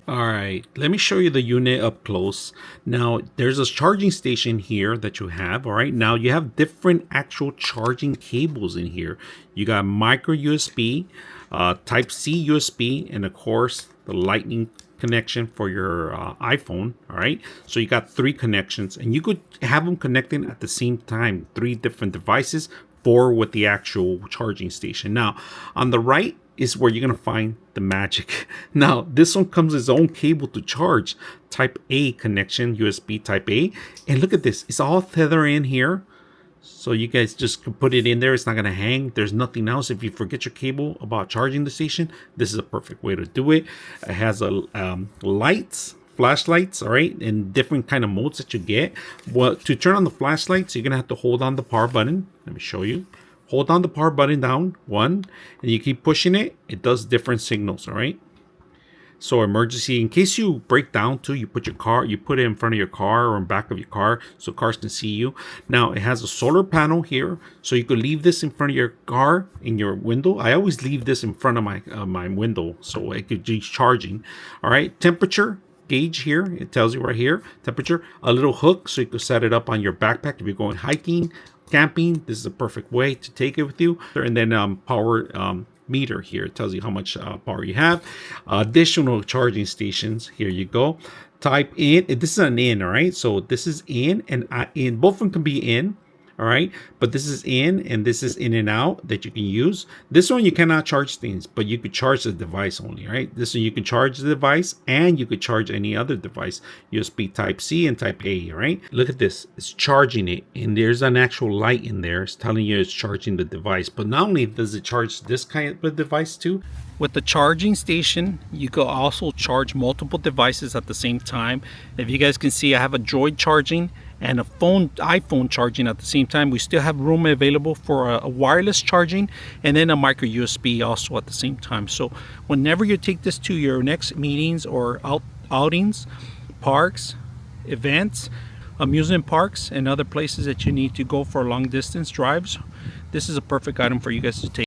All right, let me show you the unit up close. Now, there's a charging station here that you have. All right, now you have different actual charging cables in here. You got micro USB, Type C USB, and of course, the Lightning connection for your iPhone. All right, so you got three connections, and you could have them connecting at the same time, three different devices, four with the actual charging station. Now, on the right is where you're going to find the magic. Now, this one comes with its own cable to charge, Type A connection, USB Type A. And look at this, it's all tethered in here. So you guys just can put it in there. It's not going to hang. There's nothing else. If you forget your cable about charging the station, this is a perfect way to do it. It has a lights, flashlights, all right, in different kind of modes that you get. Well, to turn on the flashlights, you're going to have to hold on the power button. Let me show you. Hold on the power button down, one, and you keep pushing it. It does different signals, all right? So emergency, in case you break down too, you put it in front of your car or in back of your car so cars can see you. Now it has a solar panel here, so you could leave this in front of your car in your window. I always leave this in front of my window so it could be charging. All right, temperature gauge here, it tells you right here, temperature, a little hook so you could set it up on your backpack if you're going hiking, camping. This is a perfect way to take it with you. And then power meter here, it tells you how much power you have. Additional charging stations, here you go. Type in, this is an in, all right, so this is in and in, both of them can be in, all right, but this is in and this is in and out that you can use. This one you cannot charge things, but you could charge the device only, right? This one you can charge the device and you could charge any other device, USB Type C and Type A, right? Look at this, it's charging it, and there's an actual light in there. It's telling you it's charging the device. But not only does it charge this kind of device too, with the charging station, you could also charge multiple devices at the same time. If you guys can see, I have a Droid charging and a iPhone charging at the same time. We still have room available for a wireless charging and then a micro USB also at the same time. So whenever you take this to your next meetings or outings, parks, events, amusement parks, and other places that you need to go for long distance drives, this is a perfect item for you guys to take.